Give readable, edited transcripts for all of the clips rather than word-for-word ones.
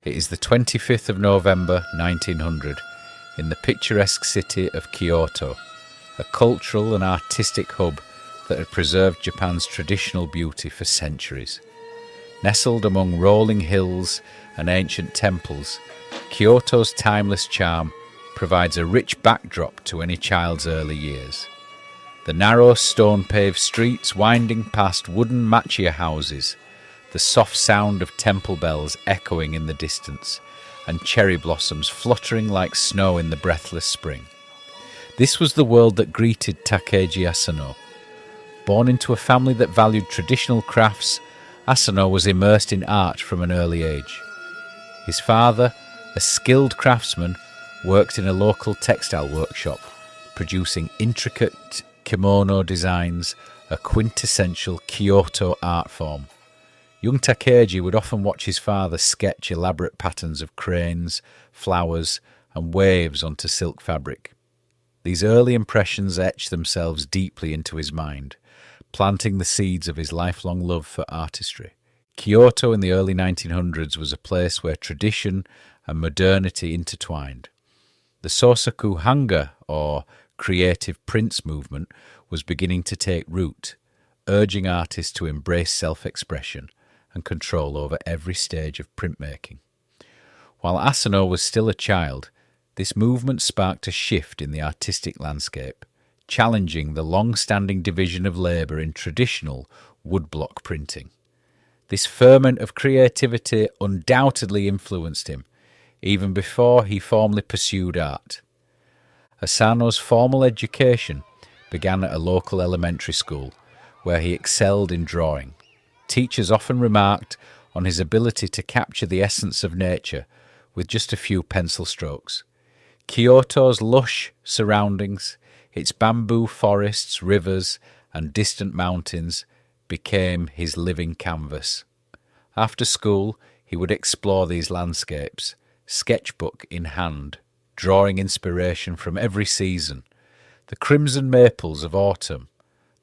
It is the 25th of November 1900 in the picturesque city of Kyoto, a cultural and artistic hub that had preserved Japan's traditional beauty for centuries. Nestled among rolling hills and ancient temples, Kyoto's timeless charm provides a rich backdrop to any child's early years. The narrow stone-paved streets winding past wooden machiya houses, the soft sound of temple bells echoing in the distance, and cherry blossoms fluttering like snow in the breathless spring. This was the world that greeted Takeji Asano. Born into a family that valued traditional crafts, Asano was immersed in art from an early age. His father, a skilled craftsman, worked in a local textile workshop, producing intricate kimono designs, a quintessential Kyoto art form. Young Takeji would often watch his father sketch elaborate patterns of cranes, flowers, and waves onto silk fabric. These early impressions etched themselves deeply into his mind, planting the seeds of his lifelong love for artistry. Kyoto in the early 1900s was a place where tradition and modernity intertwined. The sōsaku-hanga, or creative prints movement, was beginning to take root, urging artists to embrace self-expression and control over every stage of printmaking. While Asano was still a child, this movement sparked a shift in the artistic landscape, challenging the long-standing division of labour in traditional woodblock printing. This ferment of creativity undoubtedly influenced him, even before he formally pursued art. Asano's formal education began at a local elementary school, where he excelled in drawing. Teachers often remarked on his ability to capture the essence of nature with just a few pencil strokes. Kyoto's lush surroundings, its bamboo forests, rivers, and distant mountains became his living canvas. After school, he would explore these landscapes, sketchbook in hand, drawing inspiration from every season: the crimson maples of autumn,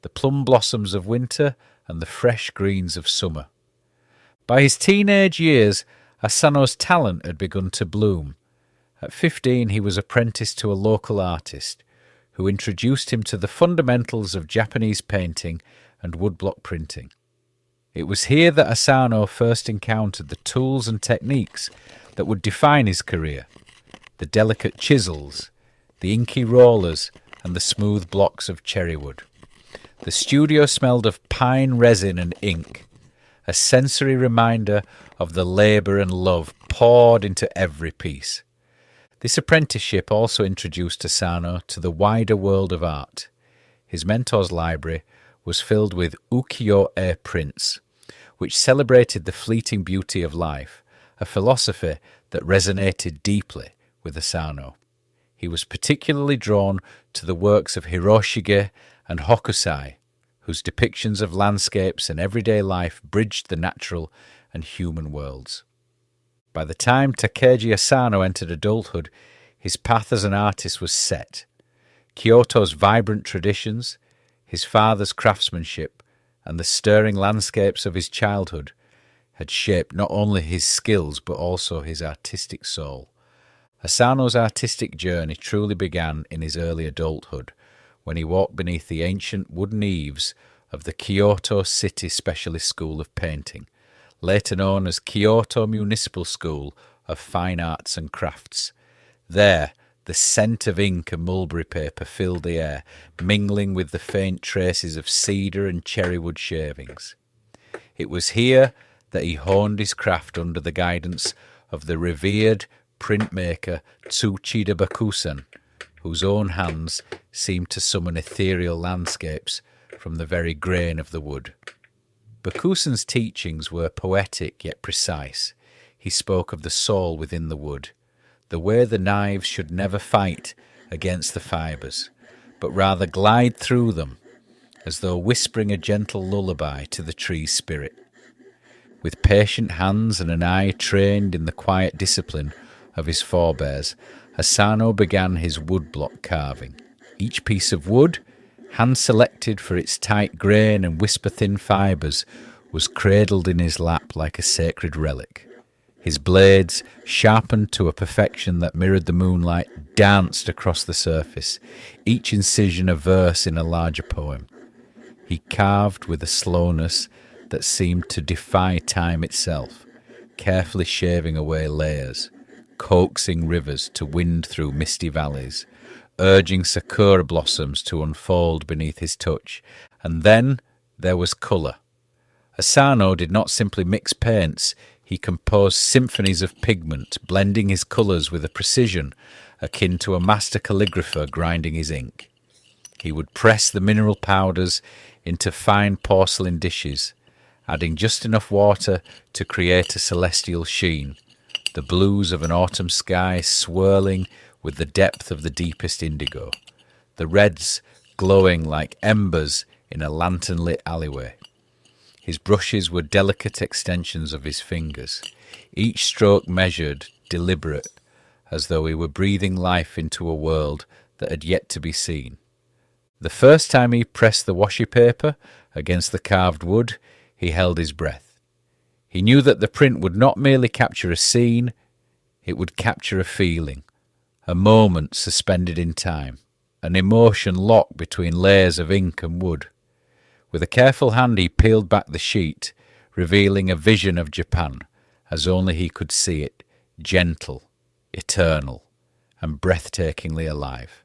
the plum blossoms of winter, and the fresh greens of summer. By his teenage years, Asano's talent had begun to bloom. At 15, he was apprenticed to a local artist, who introduced him to the fundamentals of Japanese painting and woodblock printing. It was here that Asano first encountered the tools and techniques that would define his career: the delicate chisels, the inky rollers, and the smooth blocks of cherry wood. The studio smelled of pine resin and ink, a sensory reminder of the labour and love poured into every piece. This apprenticeship also introduced Asano to the wider world of art. His mentor's library was filled with ukiyo-e prints, which celebrated the fleeting beauty of life, a philosophy that resonated deeply with Asano. He was particularly drawn to the works of Hiroshige and Hokusai, whose depictions of landscapes and everyday life bridged the natural and human worlds. By the time Takeji Asano entered adulthood, his path as an artist was set. Kyoto's vibrant traditions, his father's craftsmanship, and the stirring landscapes of his childhood had shaped not only his skills but also his artistic soul. Asano's artistic journey truly began in his early adulthood, when he walked beneath the ancient wooden eaves of the Kyoto City Specialist School of Painting, later known as Kyoto Municipal School of Fine Arts and Crafts. There, the scent of ink and mulberry paper filled the air, mingling with the faint traces of cedar and cherrywood shavings. It was here that he honed his craft under the guidance of the revered printmaker Tsuchida Bakusen, whose own hands seemed to summon ethereal landscapes from the very grain of the wood. Bakusen's teachings were poetic yet precise. He spoke of the soul within the wood, the way the knives should never fight against the fibres, but rather glide through them, as though whispering a gentle lullaby to the tree's spirit. With patient hands and an eye trained in the quiet discipline of his forebears, Asano began his woodblock carving. Each piece of wood, hand-selected for its tight grain and whisper-thin fibres, was cradled in his lap like a sacred relic. His blades, sharpened to a perfection that mirrored the moonlight, danced across the surface, each incision a verse in a larger poem. He carved with a slowness that seemed to defy time itself, carefully shaving away layers, coaxing rivers to wind through misty valleys, urging sakura blossoms to unfold beneath his touch. And then there was colour. Asano did not simply mix paints, he composed symphonies of pigment, blending his colours with a precision akin to a master calligrapher grinding his ink. He would press the mineral powders into fine porcelain dishes, adding just enough water to create a celestial sheen, the blues of an autumn sky swirling with the depth of the deepest indigo, the reds glowing like embers in a lantern-lit alleyway. His brushes were delicate extensions of his fingers, each stroke measured, deliberate, as though he were breathing life into a world that had yet to be seen. The first time he pressed the washi paper against the carved wood, he held his breath. He knew that the print would not merely capture a scene, it would capture a feeling, a moment suspended in time, an emotion locked between layers of ink and wood. With a careful hand he peeled back the sheet, revealing a vision of Japan, as only he could see it, gentle, eternal, and breathtakingly alive.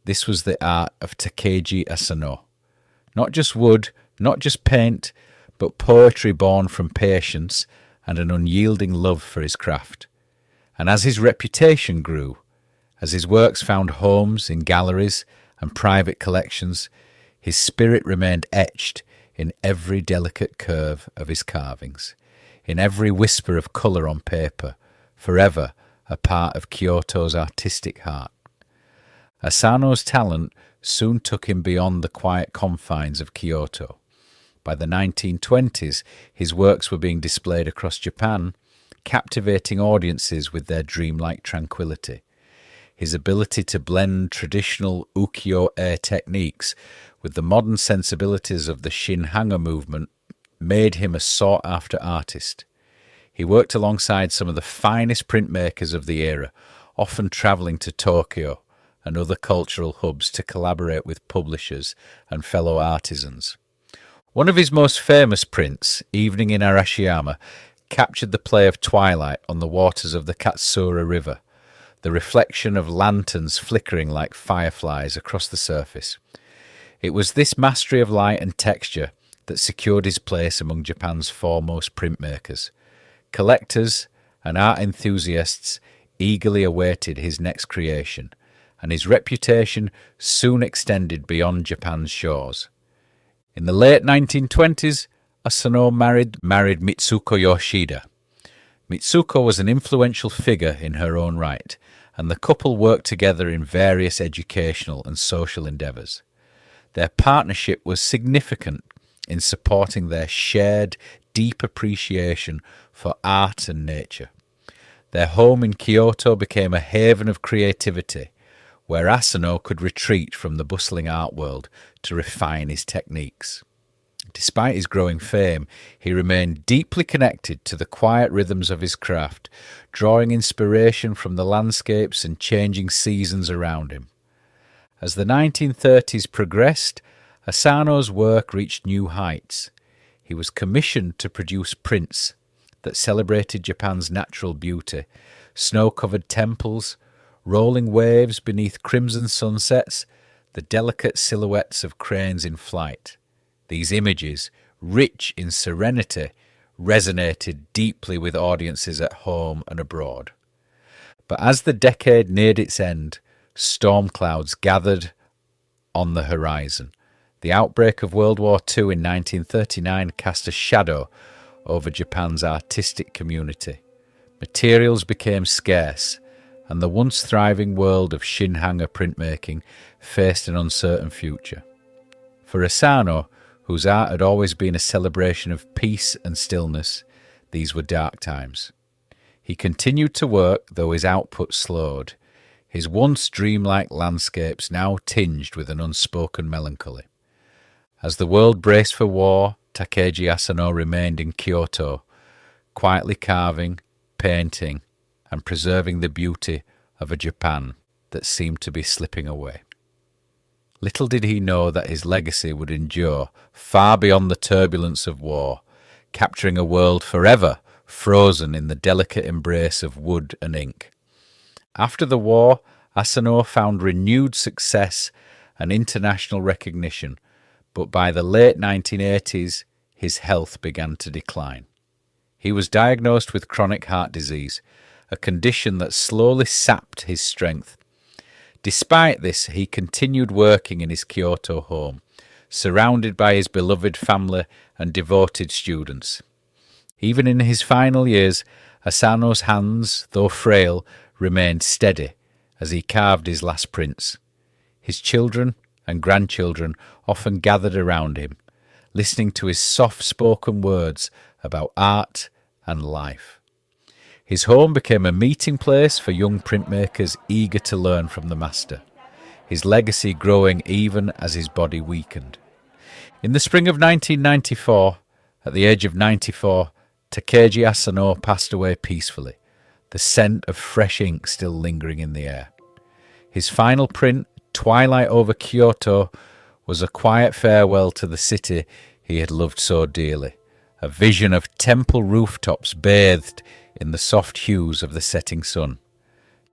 This was the art of Takeji Asano. Not just wood, not just paint, but poetry born from patience and an unyielding love for his craft. And as his reputation grew, as his works found homes in galleries and private collections, his spirit remained etched in every delicate curve of his carvings, in every whisper of colour on paper, forever a part of Kyoto's artistic heart. Asano's talent soon took him beyond the quiet confines of Kyoto. By the 1920s, his works were being displayed across Japan, captivating audiences with their dreamlike tranquility. His ability to blend traditional ukiyo-e techniques with the modern sensibilities of the shin-hanga movement made him a sought-after artist. He worked alongside some of the finest printmakers of the era, often travelling to Tokyo and other cultural hubs to collaborate with publishers and fellow artisans. One of his most famous prints, Evening in Arashiyama, captured the play of twilight on the waters of the Katsura River, the reflection of lanterns flickering like fireflies across the surface. It was this mastery of light and texture that secured his place among Japan's foremost printmakers. Collectors and art enthusiasts eagerly awaited his next creation, and his reputation soon extended beyond Japan's shores. In the late 1920s, Asano married Mitsuko Yoshida. Mitsuko was an influential figure in her own right, and the couple worked together in various educational and social endeavours. Their partnership was significant in supporting their shared, deep appreciation for art and nature. Their home in Kyoto became a haven of creativity, where Asano could retreat from the bustling art world to refine his techniques. Despite his growing fame, he remained deeply connected to the quiet rhythms of his craft, drawing inspiration from the landscapes and changing seasons around him. As the 1930s progressed, Asano's work reached new heights. He was commissioned to produce prints that celebrated Japan's natural beauty, snow-covered temples, rolling waves beneath crimson sunsets, the delicate silhouettes of cranes in flight. These images, rich in serenity, resonated deeply with audiences at home and abroad. But as the decade neared its end, storm clouds gathered on the horizon. The outbreak of World War II in 1939 cast a shadow over Japan's artistic community. Materials became scarce, and the once thriving world of shin-hanga printmaking faced an uncertain future. For Asano, whose art had always been a celebration of peace and stillness, these were dark times. He continued to work, though his output slowed, his once dreamlike landscapes now tinged with an unspoken melancholy. As the world braced for war, Takeji Asano remained in Kyoto, quietly carving, painting, and preserving the beauty of a Japan that seemed to be slipping away. Little did he know that his legacy would endure far beyond the turbulence of war, capturing a world forever frozen in the delicate embrace of wood and ink. After the war, Asano found renewed success and international recognition, but by the late 1980s, his health began to decline. He was diagnosed with chronic heart disease, a condition that slowly sapped his strength. Despite this, he continued working in his Kyoto home, surrounded by his beloved family and devoted students. Even in his final years, Asano's hands, though frail, remained steady as he carved his last prints. His children and grandchildren often gathered around him, listening to his soft-spoken words about art and life. His home became a meeting place for young printmakers eager to learn from the master, his legacy growing even as his body weakened. In the spring of 1994, at the age of 94, Takeji Asano passed away peacefully, the scent of fresh ink still lingering in the air. His final print, Twilight over Kyoto, was a quiet farewell to the city he had loved so dearly, a vision of temple rooftops bathed in the soft hues of the setting sun.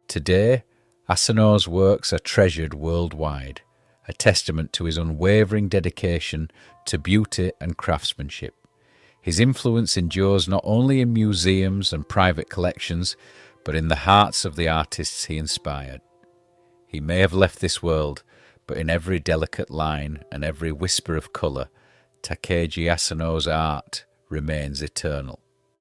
Today, Asano's works are treasured worldwide, a testament to his unwavering dedication to beauty and craftsmanship. His influence endures not only in museums and private collections, but in the hearts of the artists he inspired. He may have left this world, but in every delicate line and every whisper of colour, Takeji Asano's art remains eternal.